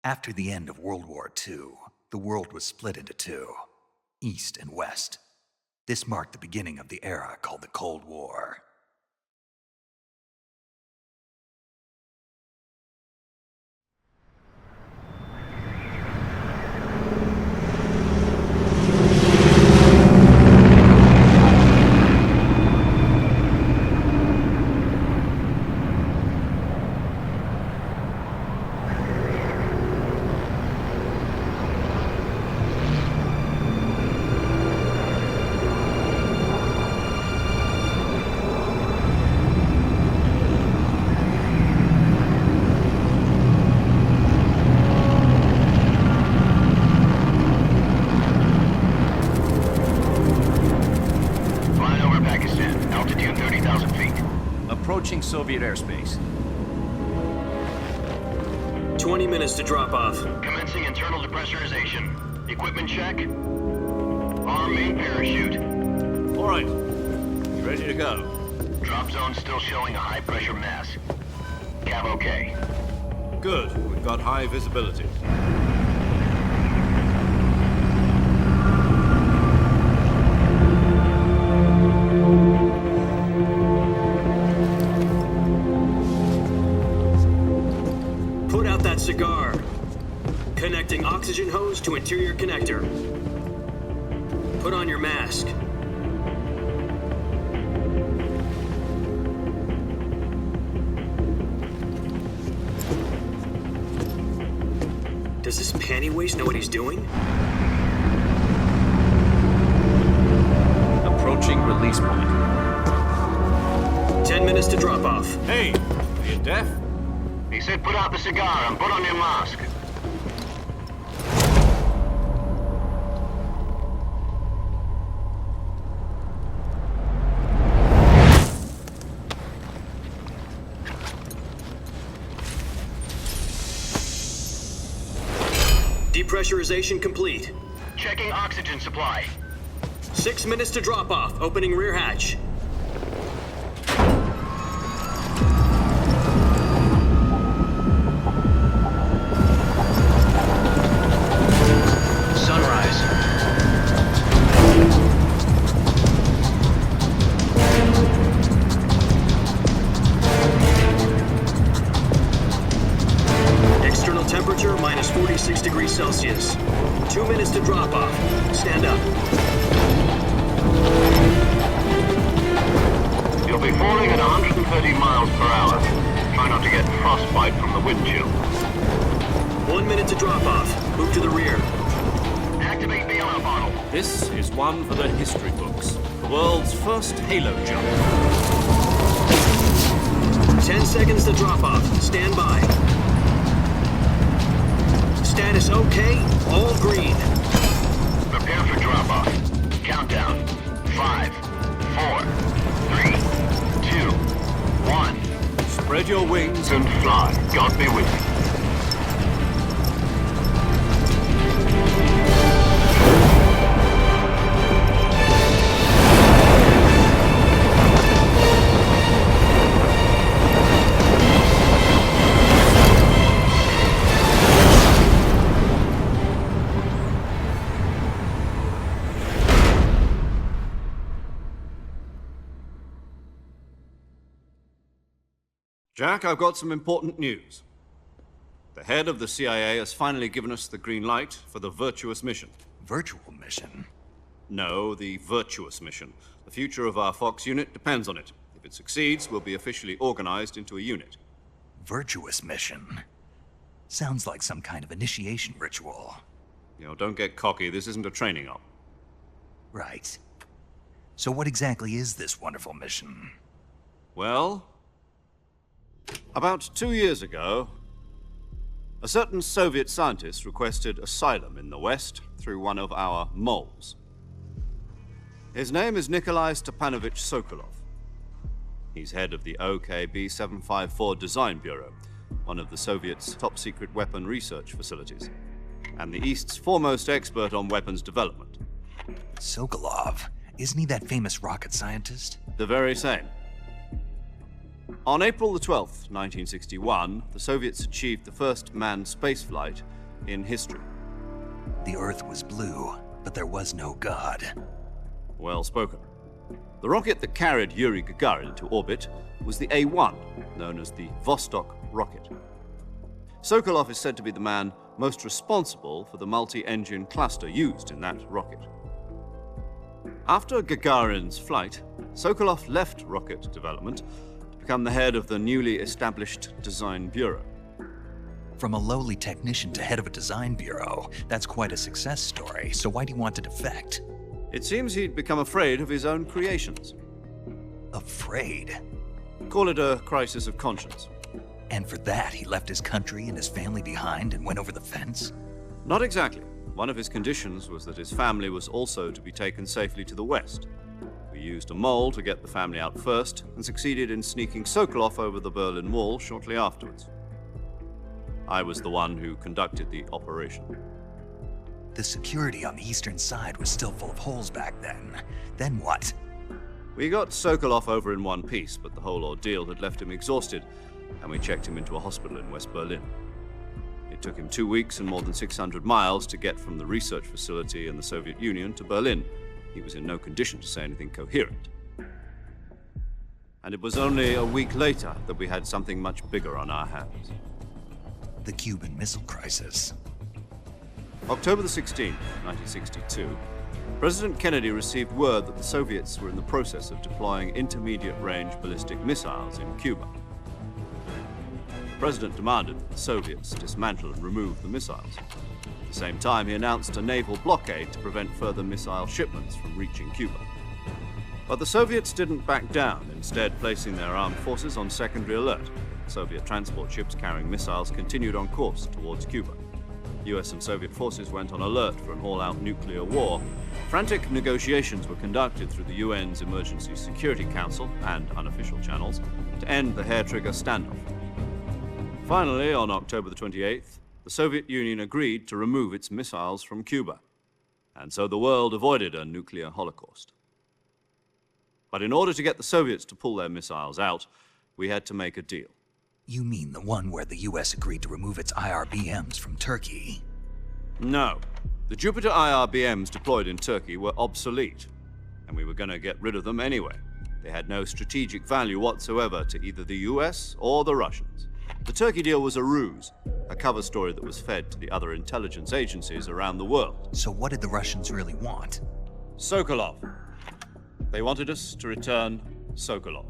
After the end of World War II, the world was split into two, East and West. This marked the beginning of the era called the Cold War. Approaching Soviet airspace. 20 minutes to drop off. Commencing internal depressurization. Equipment check. Arm main parachute. All right. Ready to go. Drop zone still showing a high pressure mass. Cav okay. Good. We've got high visibility. Put out that cigar. Connecting oxygen hose to interior connector. Put on your mask. Does this panty waste know what he's doing? Approaching release point. 10 minutes to drop off. Hey, are you deaf? He said put out the cigar and put on your mask. Depressurization complete. Checking oxygen supply. 6 minutes to drop off. Opening rear hatch. Sunrise. External temperature minus 46 degrees Celsius. 2 minutes to drop off. Stand up. You'll be falling at 130 miles per hour. Try not to get frostbite from the wind chill. 1 minute to drop off. Move to the rear. Activate bailout bottle. This is one for the history books. The world's first halo jump. 10 seconds to drop off. Stand by. Status okay. All green. Prepare for drop off. Countdown. 5, 4, 3, 2, 1. Spread your wings And fly. God be with you. Jack, I've got some important news. The head of the CIA has finally given us the green light for the virtuous mission. Virtual mission? No, the virtuous mission. The future of our Fox unit depends on it. If it succeeds, we'll be officially organized into a unit. Virtuous mission? Sounds like some kind of initiation ritual. You know, don't get cocky. This isn't a training op. Right. So what exactly is this wonderful mission? Well, about 2 years ago, a certain Soviet scientist requested asylum in the West through one of our moles. His name is Nikolai Stepanovich Sokolove. He's head of the OKB 754 Design Bureau, one of the Soviets' top-secret weapon research facilities, and the East's foremost expert on weapons development. Sokolove? Isn't he that famous rocket scientist? The very same. On April the 12th, 1961, the Soviets achieved the first manned spaceflight in history. The Earth was blue, but there was no God. Well spoken. The rocket that carried Yuri Gagarin into orbit was the A-1, known as the Vostok rocket. Sokolove is said to be the man most responsible for the multi-engine cluster used in that rocket. After Gagarin's flight, Sokolove left rocket development to become the head of the newly established Design Bureau. From a lowly technician to head of a design bureau, that's quite a success story, so why do you want to defect? It seems he'd become afraid of his own creations. Afraid? Call it a crisis of conscience. And for that, he left his country and his family behind and went over the fence? Not exactly. One of his conditions was that his family was also to be taken safely to the west. We used a mole to get the family out first and succeeded in sneaking Sokolove over the Berlin Wall shortly afterwards. I was the one who conducted the operation. The security on the eastern side was still full of holes back then. Then what? We got Sokolove over in one piece, but the whole ordeal had left him exhausted, and we checked him into a hospital in West Berlin. It took him 2 weeks and more than 600 miles to get from the research facility in the Soviet Union to Berlin. He was in no condition to say anything coherent. And it was only a week later that we had something much bigger on our hands. The Cuban Missile Crisis. October the 16th, 1962, President Kennedy received word that the Soviets were in the process of deploying intermediate-range ballistic missiles in Cuba. The President demanded that the Soviets dismantle and remove the missiles. At the same time, he announced a naval blockade to prevent further missile shipments from reaching Cuba. But the Soviets didn't back down, instead placing their armed forces on secondary alert. Soviet transport ships carrying missiles continued on course towards Cuba. US and Soviet forces went on alert for an all-out nuclear war. Frantic negotiations were conducted through the UN's Emergency Security Council and unofficial channels to end the hair-trigger standoff. Finally, on October the 28th, the Soviet Union agreed to remove its missiles from Cuba, and so the world avoided a nuclear holocaust. But in order to get the Soviets to pull their missiles out, we had to make a deal. You mean the one where the US agreed to remove its IRBMs from Turkey? No. The Jupiter IRBMs deployed in Turkey were obsolete, and we were going to get rid of them anyway. They had no strategic value whatsoever to either the US or the Russians. The Turkey deal was a ruse, a cover story that was fed to the other intelligence agencies around the world. So what did the Russians really want? Sokolove. They wanted us to return Sokolove.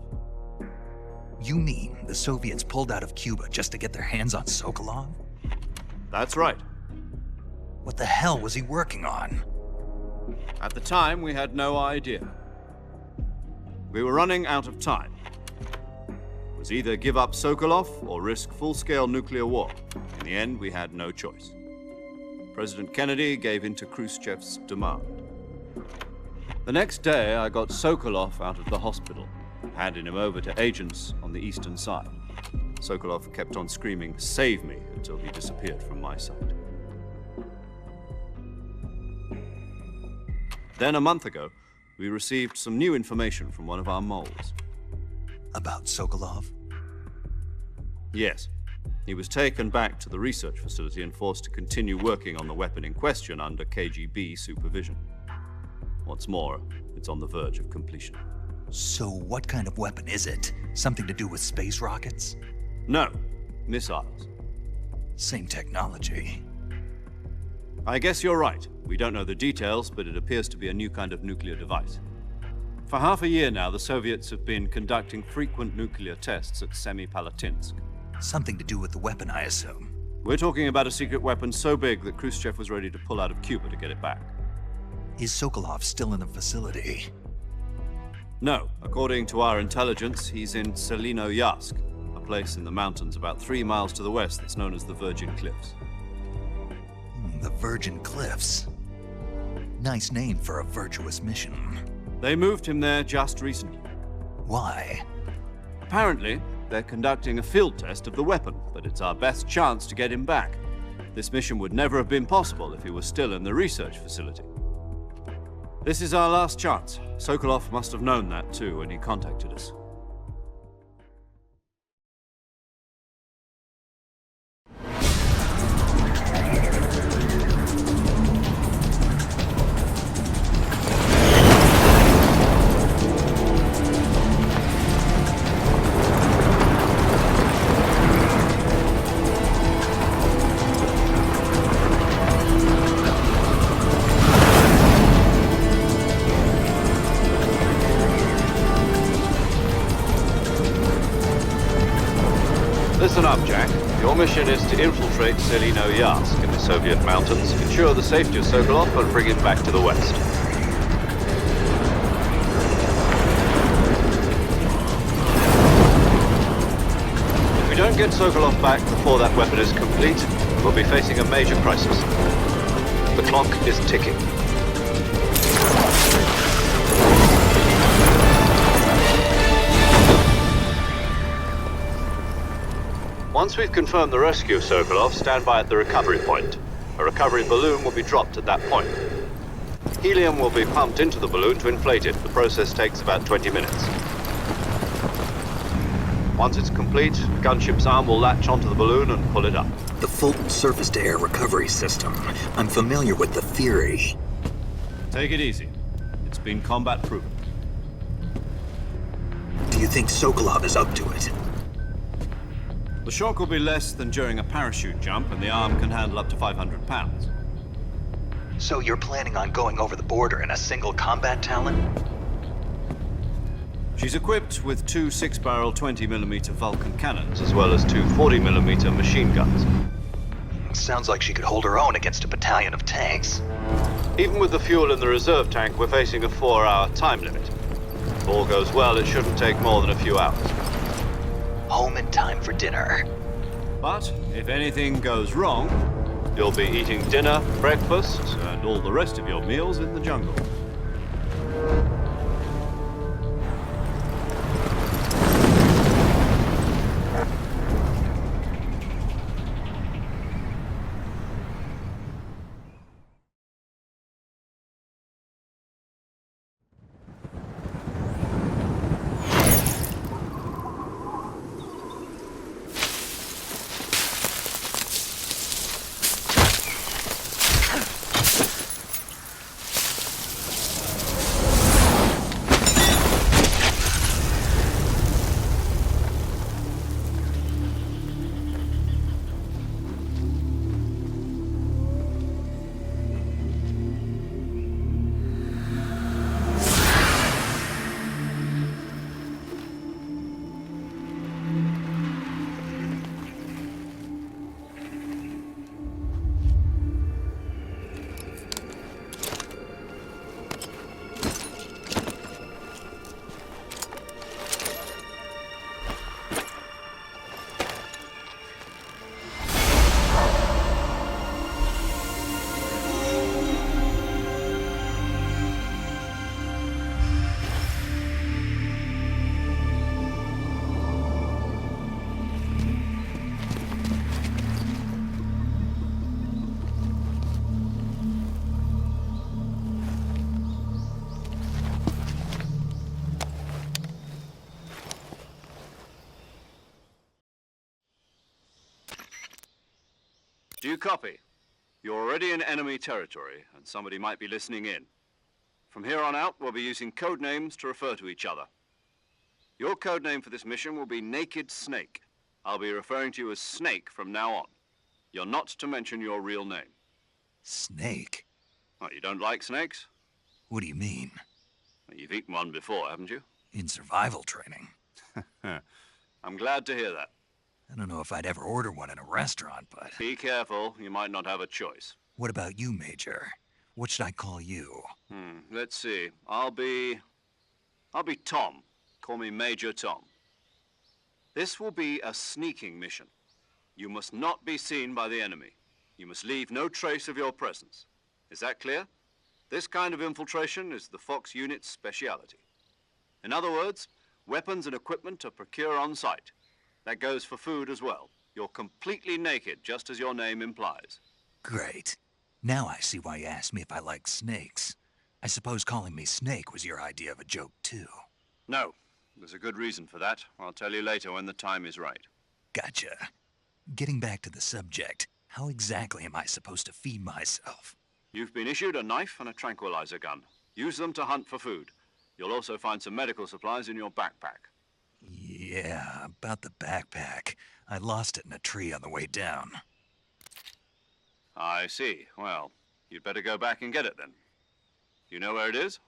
You mean the Soviets pulled out of Cuba just to get their hands on Sokolove? That's right. What the hell was he working on? At the time, we had no idea. We were running out of time. It was either give up Sokolove or risk full-scale nuclear war. In the end, we had no choice. President Kennedy gave in to Khrushchev's demand. The next day, I got Sokolove out of the hospital, handing him over to agents on the eastern side. Sokolove kept on screaming, "Save me," until he disappeared from my sight. Then, a month ago, we received some new information from one of our moles. About Sokolove? Yes. He was taken back to the research facility and forced to continue working on the weapon in question under KGB supervision. What's more, it's on the verge of completion. So what kind of weapon is it? Something to do with space rockets? No, missiles. Same technology. I guess you're right. We don't know the details, but it appears to be a new kind of nuclear device. For half a year now, the Soviets have been conducting frequent nuclear tests at Semipalatinsk. Something to do with the weapon, I assume. We're talking about a secret weapon so big that Khrushchev was ready to pull out of Cuba to get it back. Is Sokolove still in the facility? No. According to our intelligence, he's in Selino-Yarsk, a place in the mountains about 3 miles to the west that's known as the Virgin Cliffs. The Virgin Cliffs. Nice name for a virtuous mission. They moved him there just recently. Why? Apparently, they're conducting a field test of the weapon, but it's our best chance to get him back. This mission would never have been possible if he was still in the research facility. This is our last chance. Sokolove must have known that too when he contacted us. up, Jack. Your mission is to infiltrate Selino-Yarsk in the Soviet mountains, ensure the safety of Sokolove, and bring him back to the West. If we don't get Sokolove back before that weapon is complete, we'll be facing a major crisis. The clock is ticking. Once we've confirmed the rescue of Sokolove, stand by at the recovery point. A recovery balloon will be dropped at that point. Helium will be pumped into the balloon to inflate it. The process takes about 20 minutes. Once it's complete, a gunship's arm will latch onto the balloon and pull it up. The Fulton surface-to-air recovery system. I'm familiar with the theory. Take it easy. It's been combat-proven. Do you think Sokolove is up to it? The shock will be less than during a parachute jump, and the arm can handle up to 500 pounds. So you're planning on going over the border in a single combat Talon? She's equipped with two 6-barrel 20mm Vulcan cannons, as well as two 40mm machine guns. Sounds like she could hold her own against a battalion of tanks. Even with the fuel in the reserve tank, we're facing a 4-hour time limit. If all goes well, it shouldn't take more than a few hours. Home in time for dinner. But if anything goes wrong, you'll be eating dinner, breakfast, and all the rest of your meals in the jungle. Do you copy? You're already in enemy territory, and somebody might be listening in. From here on out, we'll be using code names to refer to each other. Your code name for this mission will be Naked Snake. I'll be referring to you as Snake from now on. You're not to mention your real name. Snake? What, you don't like snakes? What do you mean? Well, you've eaten one before, haven't you? In survival training. I'm glad to hear that. I don't know if I'd ever order one in a restaurant, but... Be careful, you might not have a choice. What about you, Major? What should I call you? Let's see. I'll be Tom. Call me Major Tom. This will be a sneaking mission. You must not be seen by the enemy. You must leave no trace of your presence. Is that clear? This kind of infiltration is the Fox unit's speciality. In other words, weapons and equipment are procured on site. That goes for food as well. You're completely naked, just as your name implies. Great. Now I see why you asked me if I like snakes. I suppose calling me Snake was your idea of a joke, too. No. There's a good reason for that. I'll tell you later when the time is right. Gotcha. Getting back to the subject, how exactly am I supposed to feed myself? You've been issued a knife and a tranquilizer gun. Use them to hunt for food. You'll also find some medical supplies in your backpack. Yeah, about the backpack. I lost it in a tree on the way down. I see. Well, you'd better go back and get it then. Do you know where it is?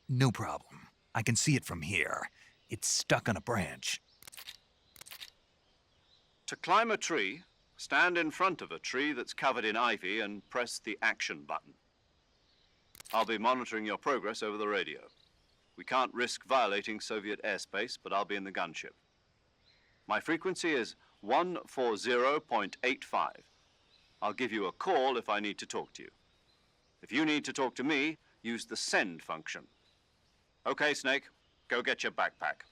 No problem. I can see it from here. It's stuck on a branch. To climb a tree, stand in front of a tree that's covered in ivy and press the action button. I'll be monitoring your progress over the radio. We can't risk violating Soviet airspace, but I'll be in the gunship. My frequency is 140.85. I'll give you a call if I need to talk to you. If you need to talk to me, use the send function. Okay, Snake, go get your backpack.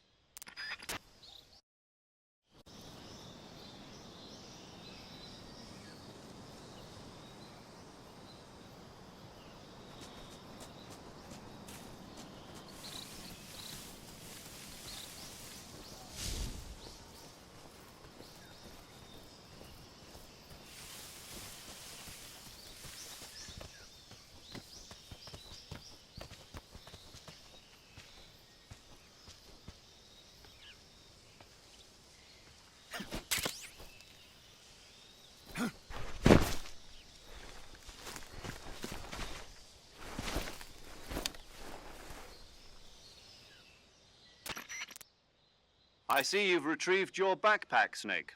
I see you've retrieved your backpack, Snake.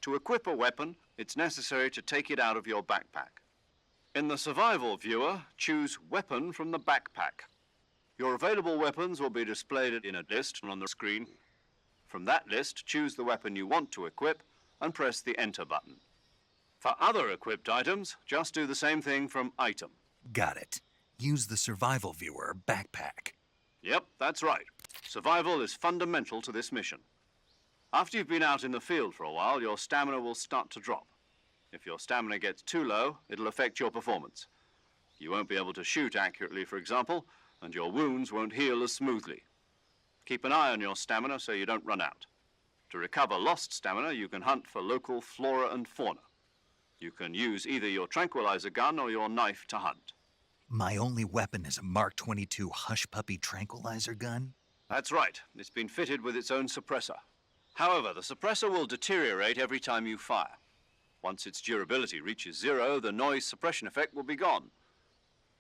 To equip a weapon, it's necessary to take it out of your backpack. In the survival viewer, choose Weapon from the backpack. Your available weapons will be displayed in a list on the screen. From that list, choose the weapon you want to equip and press the Enter button. For other equipped items, just do the same thing from Item. Got it. Use the survival viewer backpack. Yep, that's right. Survival is fundamental to this mission. After you've been out in the field for a while, your stamina will start to drop. If your stamina gets too low, it'll affect your performance. You won't be able to shoot accurately, for example, and your wounds won't heal as smoothly. Keep an eye on your stamina so you don't run out. To recover lost stamina, you can hunt for local flora and fauna. You can use either your tranquilizer gun or your knife to hunt. My only weapon is a Mark 22 Hush Puppy tranquilizer gun? That's right. It's been fitted with its own suppressor. However, the suppressor will deteriorate every time you fire. Once its durability reaches 0, the noise suppression effect will be gone.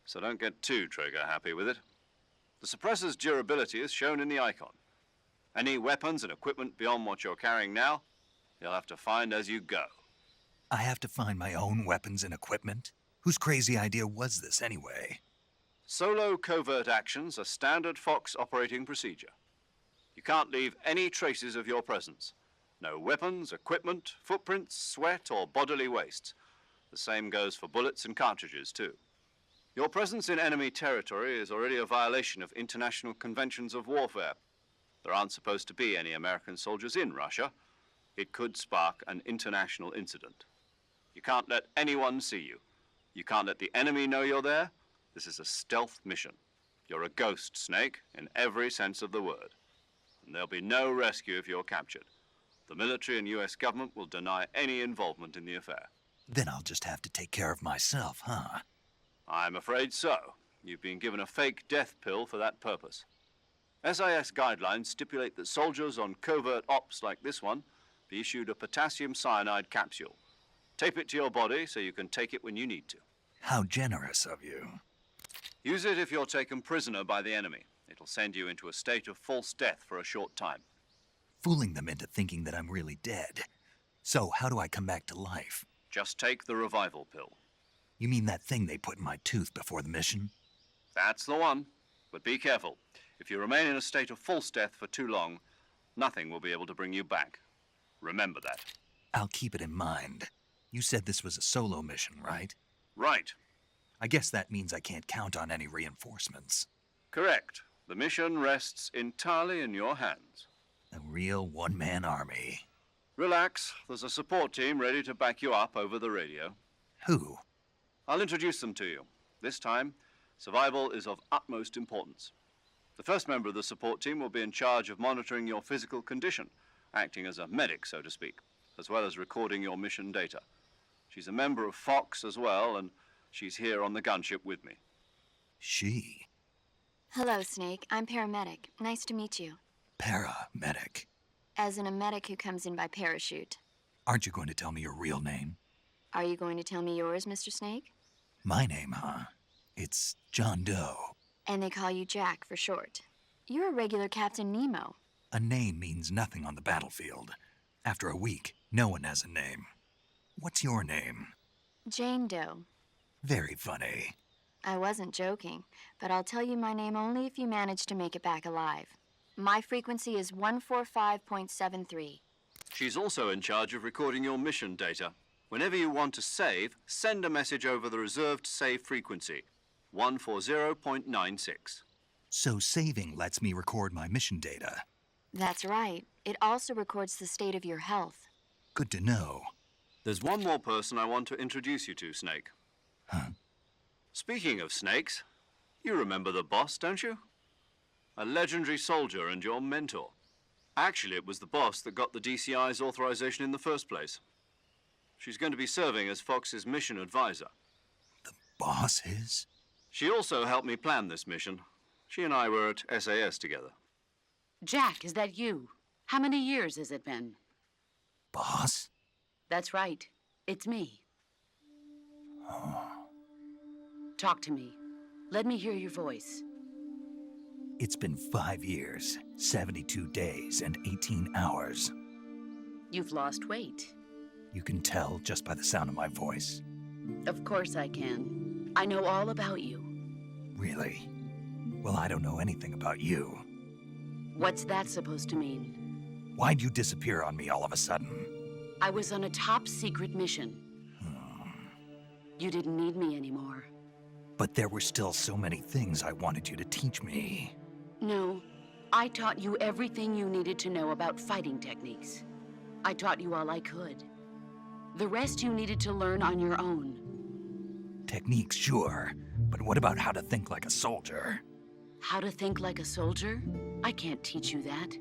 So don't get too trigger happy with it. The suppressor's durability is shown in the icon. Any weapons and equipment beyond what you're carrying now, you'll have to find as you go. I have to find my own weapons and equipment? Whose crazy idea was this anyway? Solo covert actions are standard Fox operating procedure. You can't leave any traces of your presence. No weapons, equipment, footprints, sweat, or bodily wastes. The same goes for bullets and cartridges, too. Your presence in enemy territory is already a violation of international conventions of warfare. There aren't supposed to be any American soldiers in Russia. It could spark an international incident. You can't let anyone see you. You can't let the enemy know you're there. This is a stealth mission. You're a ghost, Snake, in every sense of the word. And there'll be no rescue if you're captured. The military and U.S. government will deny any involvement in the affair. Then I'll just have to take care of myself, huh? I'm afraid so. You've been given a fake death pill for that purpose. SIS guidelines stipulate that soldiers on covert ops like this one be issued a potassium cyanide capsule. Tape it to your body so you can take it when you need to. How generous of you. Use it if you're taken prisoner by the enemy. It'll send you into a state of false death for a short time. Fooling them into thinking that I'm really dead. So how do I come back to life? Just take the revival pill. You mean that thing they put in my tooth before the mission? That's the one. But be careful. If you remain in a state of false death for too long, nothing will be able to bring you back. Remember that. I'll keep it in mind. You said this was a solo mission, right? Right. I guess that means I can't count on any reinforcements. Correct. The mission rests entirely in your hands. A real one-man army. Relax. There's a support team ready to back you up over the radio. Who? I'll introduce them to you. This time, survival is of utmost importance. The first member of the support team will be in charge of monitoring your physical condition, acting as a medic, so to speak, as well as recording your mission data. She's a member of Fox as well, and she's here on the gunship with me. She? Hello, Snake. I'm paramedic. Nice to meet you. Paramedic. As in a medic who comes in by parachute. Aren't you going to tell me your real name? Are you going to tell me yours, Mr. Snake? My name, huh? It's John Doe. And they call you Jack for short. You're a regular Captain Nemo. A name means nothing on the battlefield. After a week, No one has a name. What's your name? Jane Doe. Very funny. I wasn't joking, but I'll tell you my name only if you manage to make it back alive. My frequency is 145.73. She's also in charge of recording your mission data. Whenever you want to save, send a message over the reserved save frequency, 140.96. So saving lets me record my mission data. That's right. It also records the state of your health. Good to know. There's one more person I want to introduce you to, Snake. Huh? Speaking of snakes, you remember the boss, don't you? A legendary soldier and your mentor. Actually, it was the boss that got the DCI's authorization in the first place. She's going to be serving as Fox's mission advisor. The boss is? She also helped me plan this mission. She and I were at SAS together. Jack, is that you? How many years has it been? Boss? That's right. It's me. Oh. Talk to me. Let me hear your voice. It's been 5 years, 72 days, and 18 hours. You've lost weight. You can tell just by the sound of my voice. Of course I can. I know all about you. Really? Well, I don't know anything about you. What's that supposed to mean? Why'd you disappear on me all of a sudden? I was on a top-secret mission. You didn't need me anymore. But there were still so many things I wanted you to teach me. No, I taught you everything you needed to know about fighting techniques. I taught you all I could. The rest you needed to learn on your own. Techniques, sure. But what about how to think like a soldier? How to think like a soldier? I can't teach you that.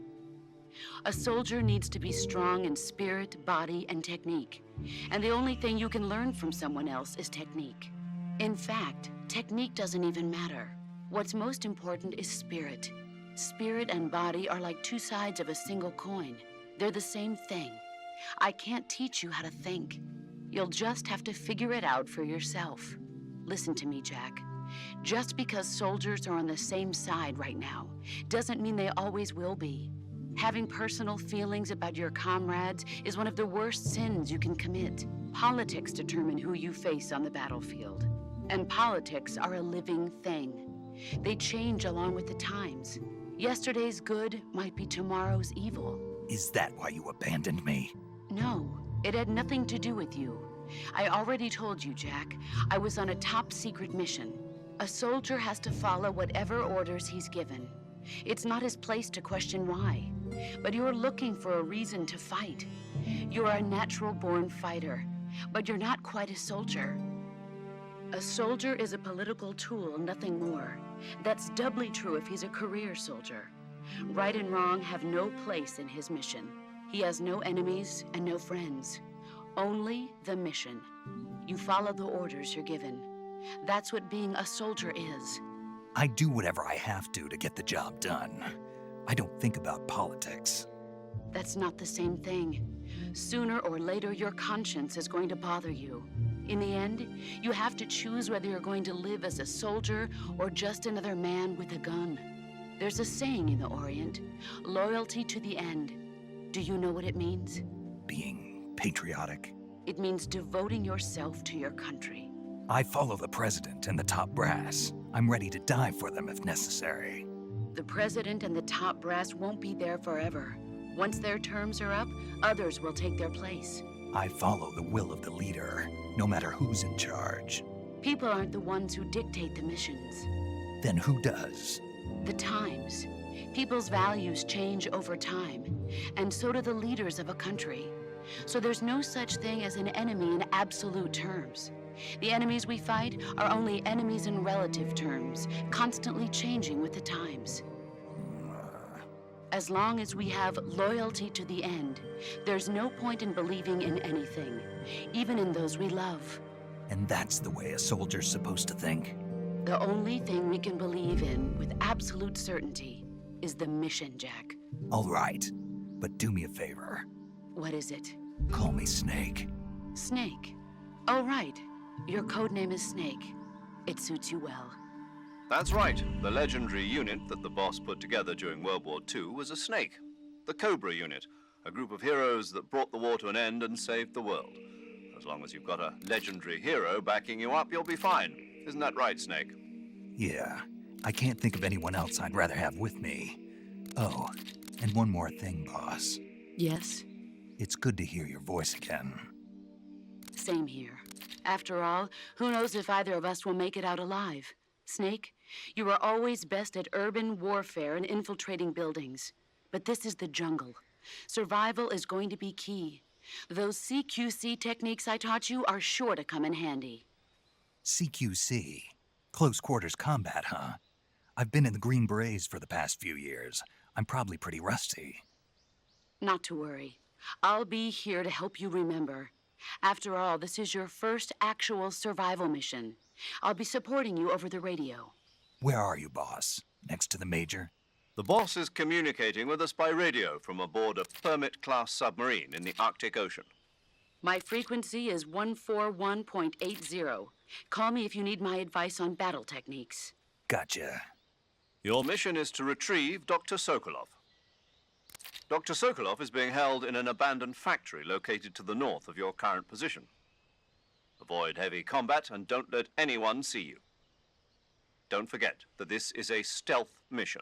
A soldier needs to be strong in spirit, body, and technique. And the only thing you can learn from someone else is technique. In fact, technique doesn't even matter. What's most important is spirit. Spirit and body are like two sides of a single coin. They're the same thing. I can't teach you how to think. You'll just have to figure it out for yourself. Listen to me, Jack. Just because soldiers are on the same side right now doesn't mean they always will be. Having personal feelings about your comrades is one of the worst sins you can commit. Politics determine who you face on the battlefield. And politics are a living thing. They change along with the times. Yesterday's good might be tomorrow's evil. Is that why you abandoned me? No, it had nothing to do with you. I already told you, Jack. I was on a top-secret mission. A soldier has to follow whatever orders he's given. It's not his place to question why. But you're looking for a reason to fight. You're a natural-born fighter, but you're not quite a soldier. A soldier is a political tool, nothing more. That's doubly true if he's a career soldier. Right and wrong have no place in his mission. He has no enemies and no friends. Only the mission. You follow the orders you're given. That's what being a soldier is. I do whatever I have to get the job done. I don't think about politics. That's not the same thing. Sooner or later, your conscience is going to bother you. In the end, you have to choose whether you're going to live as a soldier or just another man with a gun. There's a saying in the Orient, loyalty to the end. Do you know what it means? Being patriotic. It means devoting yourself to your country. I follow the president and the top brass. I'm ready to die for them if necessary. The president and the top brass won't be there forever. Once their terms are up, others will take their place. I follow the will of the leader, no matter who's in charge. People aren't the ones who dictate the missions. Then who does? The times. People's values change over time, and so do the leaders of a country. So there's no such thing as an enemy in absolute terms. The enemies we fight are only enemies in relative terms, constantly changing with the times. As long as we have loyalty to the end, there's no point in believing in anything, even in those we love. And that's the way a soldier's supposed to think? The only thing we can believe in with absolute certainty is the mission, Jack. All right, but do me a favor. What is it? Call me Snake. Snake. Oh, right. Your codename is Snake. It suits you well. That's right. The legendary unit that the boss put together during World War II was a snake. The Cobra unit. A group of heroes that brought the war to an end and saved the world. As long as you've got a legendary hero backing you up, you'll be fine. Isn't that right, Snake? Yeah, I can't think of anyone else I'd rather have with me. Oh, and one more thing, boss. Yes? It's good to hear your voice again. Same here. After all, who knows if either of us will make it out alive? Snake, you are always best at urban warfare and infiltrating buildings. But this is the jungle. Survival is going to be key. Those CQC techniques I taught you are sure to come in handy. CQC? Close quarters combat, huh? I've been in the Green Berets for the past few years. I'm probably pretty rusty. Not to worry. I'll be here to help you remember. After all, this is your first actual survival mission. I'll be supporting you over the radio. Where are you, boss? Next to the Major? The boss is communicating with us by radio from aboard a Permit-class submarine in the Arctic Ocean. My frequency is 141.80. Call me if you need my advice on battle techniques. Gotcha. Your mission is to retrieve Dr. Sokolove. Dr. Sokolove is being held in an abandoned factory located to the north of your current position. Avoid heavy combat and don't let anyone see you. Don't forget that this is a stealth mission.